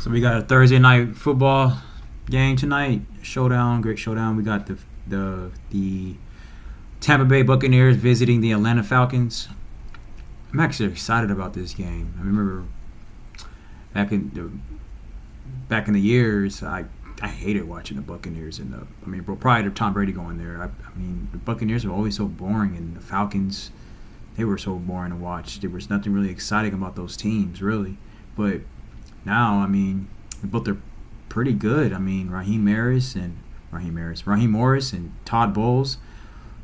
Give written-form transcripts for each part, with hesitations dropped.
So we got a Thursday night football game tonight. Showdown, great showdown. We got the Tampa Bay Buccaneers visiting the Atlanta Falcons. I'm actually excited about this game. I remember back in the years, I hated watching the Buccaneers prior to Tom Brady going there. I mean, the Buccaneers were always so boring, and the Falcons, they were so boring to watch. There was nothing really exciting about those teams, really. But now, I mean, both are pretty good. I mean, Raheem Morris and Todd Bowles,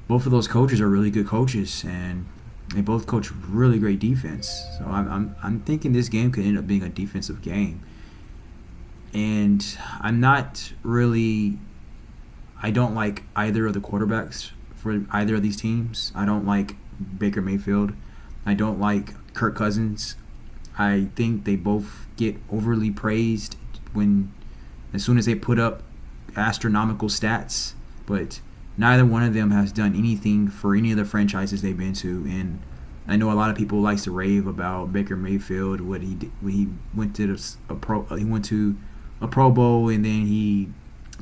both of those coaches are really good coaches, and they both coach really great defense. So I'm thinking this game could end up being a defensive game. And I don't like either of the quarterbacks for either of these teams. I don't like Baker Mayfield. I don't like Kirk Cousins. I think they both get overly praised as soon as they put up astronomical stats, but neither one of them has done anything for any of the franchises they've been to. And I know a lot of people likes to rave about Baker Mayfield, what he did when he went to a Pro Bowl, and then he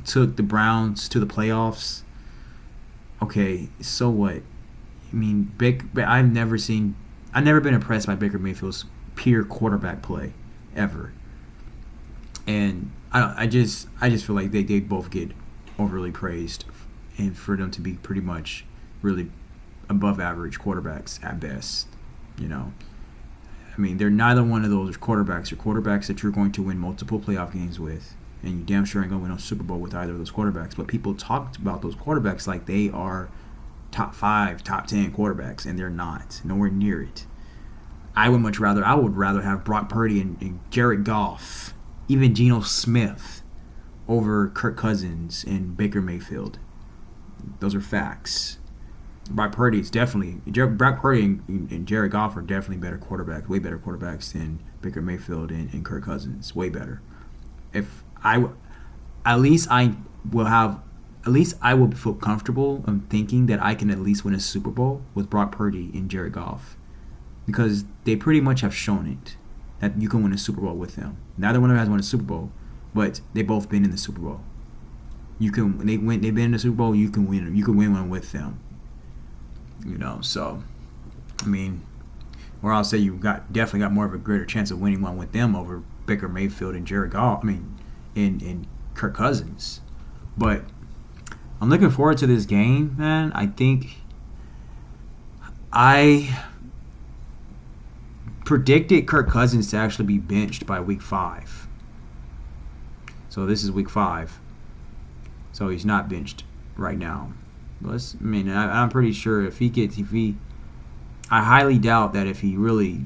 took the Browns to the playoffs. Okay, so what? I mean, I've never been impressed by Baker Mayfield's pure quarterback play ever. And I just feel like they both get overly praised, and for them to be pretty much really above average quarterbacks at best. I mean, they're neither one of those quarterbacks are quarterbacks that you're going to win multiple playoff games with, and you damn sure ain't going to win a Super Bowl with either of those quarterbacks. But people talked about those quarterbacks like they are top 5, top 10 quarterbacks, and they're not. Nowhere near it. I would rather have Brock Purdy and Jared Goff, even Geno Smith, over Kirk Cousins and Baker Mayfield. Those are facts. Brock Purdy and Jared Goff are definitely better quarterbacks, way better quarterbacks than Baker Mayfield and Kirk Cousins, way better. At least I will feel comfortable in thinking that I can at least win a Super Bowl with Brock Purdy and Jared Goff, because they pretty much have shown it that you can win a Super Bowl with them. Neither one of them has won a Super Bowl, but they've both been in the Super Bowl. They've been in the Super Bowl. You can win them. You can win one with them. So I mean, or I'll say you definitely got more of a greater chance of winning one with them over Baker Mayfield and Jared Goff. I mean, and Kirk Cousins. But I'm looking forward to this game, man. I think I predicted Kirk Cousins to actually be benched by week 5. So this is week 5. So he's not benched right now. I'm pretty sure I highly doubt that if he really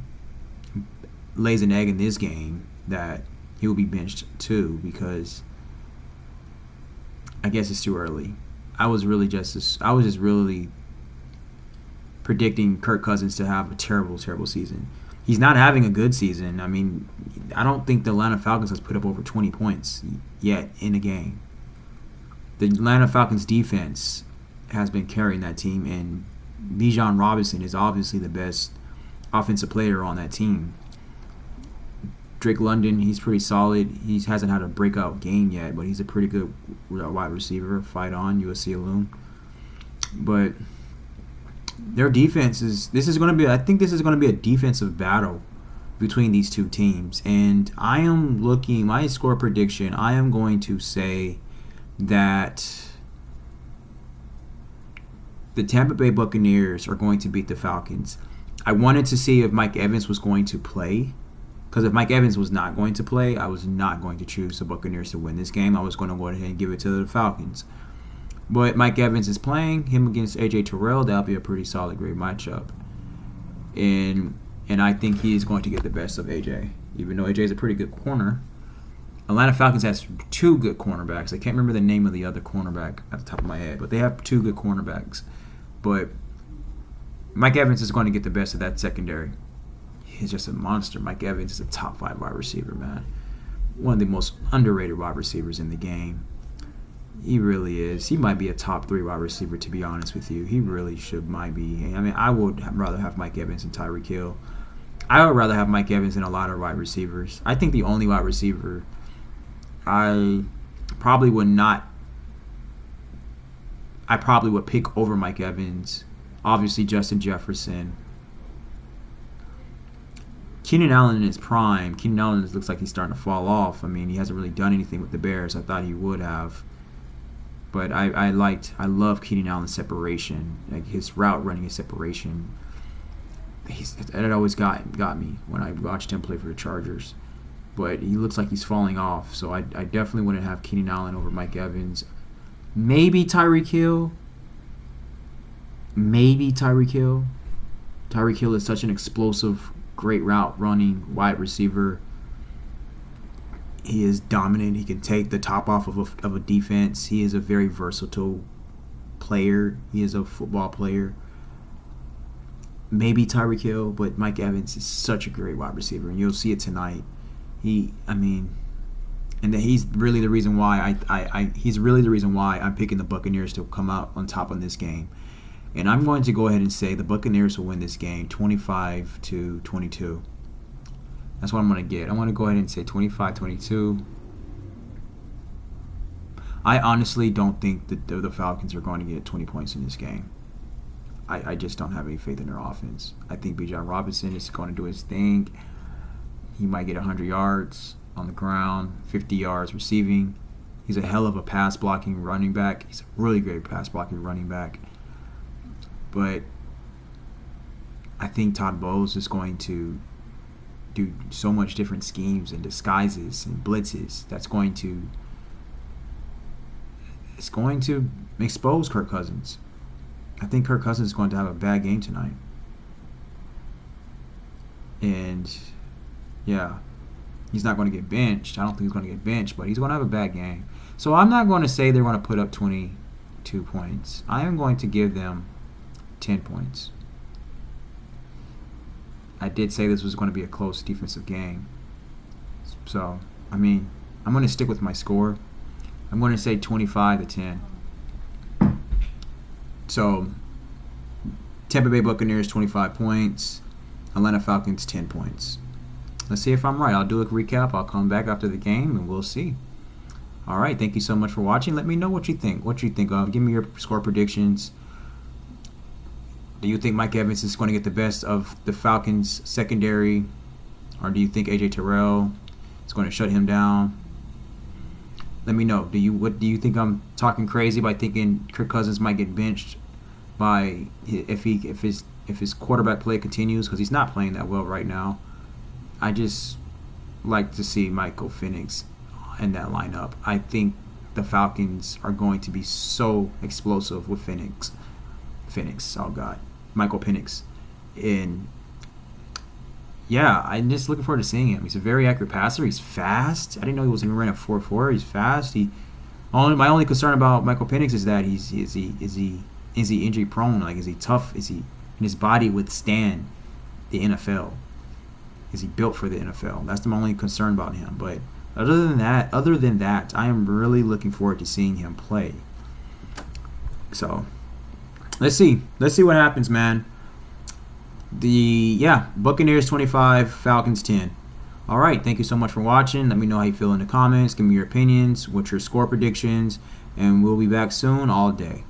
lays an egg in this game that he will be benched too, because I guess it's too early. I was just really predicting Kirk Cousins to have a terrible, terrible season. He's not having a good season. I mean, I don't think the Atlanta Falcons has put up over 20 points yet in a game. The Atlanta Falcons defense has been carrying that team, and Bijan Robinson is obviously the best offensive player on that team. Drake London, he's pretty solid. He hasn't had a breakout game yet, but he's a pretty good wide receiver. Fight on, USC alum. But their defense I think this is going to be a defensive battle between these two teams. And my score prediction, I am going to say that the Tampa Bay Buccaneers are going to beat the Falcons. I wanted to see if Mike Evans was going to play, because if Mike Evans was not going to play, I was not going to choose the Buccaneers to win this game. I was going to go ahead and give it to the Falcons. But Mike Evans is playing, him against A.J. Terrell. That'll be a pretty solid, great matchup. And I think he is going to get the best of A.J., even though A.J. is a pretty good corner. Atlanta Falcons has 2 good cornerbacks. I can't remember the name of the other cornerback at the top of my head, but they have 2 good cornerbacks. But Mike Evans is going to get the best of that secondary. He's just a monster. Mike Evans is a top 5 wide receiver, man. One of the most underrated wide receivers in the game. He really is. He might be a top 3 wide receiver, to be honest with you. He really might be. I mean, I would rather have Mike Evans and Tyreek Hill. I would rather have Mike Evans than a lot of wide receivers. I think the only wide receiver I probably would not. I probably would pick over Mike Evans. Obviously, Justin Jefferson. Keenan Allen in his prime. Keenan Allen looks like he's starting to fall off. I mean, he hasn't really done anything with the Bears. I thought he would have. But I love Keenan Allen's separation. Like his route running, his separation. It always got me when I watched him play for the Chargers. But he looks like he's falling off. So I definitely wouldn't have Keenan Allen over Mike Evans. Maybe Tyreek Hill. Tyreek Hill is such an explosive, great route running wide receiver. He is dominant. He can take the top off of a defense. He is a very versatile player. He is a football player. Maybe Tyreek Hill, but Mike Evans is such a great wide receiver, and you'll see it tonight. And that he's really the reason why he's really the reason why I'm picking the Buccaneers to come out on top in this game. And I'm going to go ahead and say the Buccaneers will win this game 25-22. That's what I'm going to get. I want to go ahead and say 25-22. I honestly don't think that the Falcons are going to get 20 points in this game. I just don't have any faith in their offense. I think Bijan Robinson is going to do his thing. He might get 100 yards on the ground, 50 yards receiving. He's a hell of a pass-blocking running back. He's a really great pass-blocking running back. But I think Todd Bowles is going to do so much different schemes and disguises and blitzes it's going to expose Kirk Cousins. I think Kirk Cousins is going to have a bad game tonight. And yeah, he's not going to get benched. I don't think he's going to get benched, but he's going to have a bad game. So I'm not going to say they're going to put up 22 points. I am going to give them 10 points. I did say this was going to be a close defensive game. So, I mean, I'm going to stick with my score. I'm going to say 25-10. So, Tampa Bay Buccaneers 25 points. Atlanta Falcons 10 points. Let's see if I'm right. I'll do a recap. I'll come back after the game and we'll see. All right. Thank you so much for watching. Let me know what you think. Give me your score predictions. Do you think Mike Evans is going to get the best of the Falcons secondary? Or do you think A.J. Terrell is going to shut him down? Let me know. Do you think I'm talking crazy by thinking Kirk Cousins might get benched by if his quarterback play continues, because he's not playing that well right now? I just like to see Michael Penix in that lineup. I think the Falcons are going to be so explosive with Penix. Oh God, Michael Penix. And yeah, I'm just looking forward to seeing him. He's a very accurate passer. He's fast. I didn't know he was even running a 4.4. He's fast. My only concern about Michael Penix is that is he injury prone? Like, is he tough? Can his body withstand the NFL? Is he built for the NFL? That's my only concern about him. But other than that, I am really looking forward to seeing him play. So let's see what happens, man. Buccaneers 25, Falcons 10. All right, thank you so much for watching. Let me know how you feel in the comments. Give me your opinions, what's your score predictions, and we'll be back soon all day.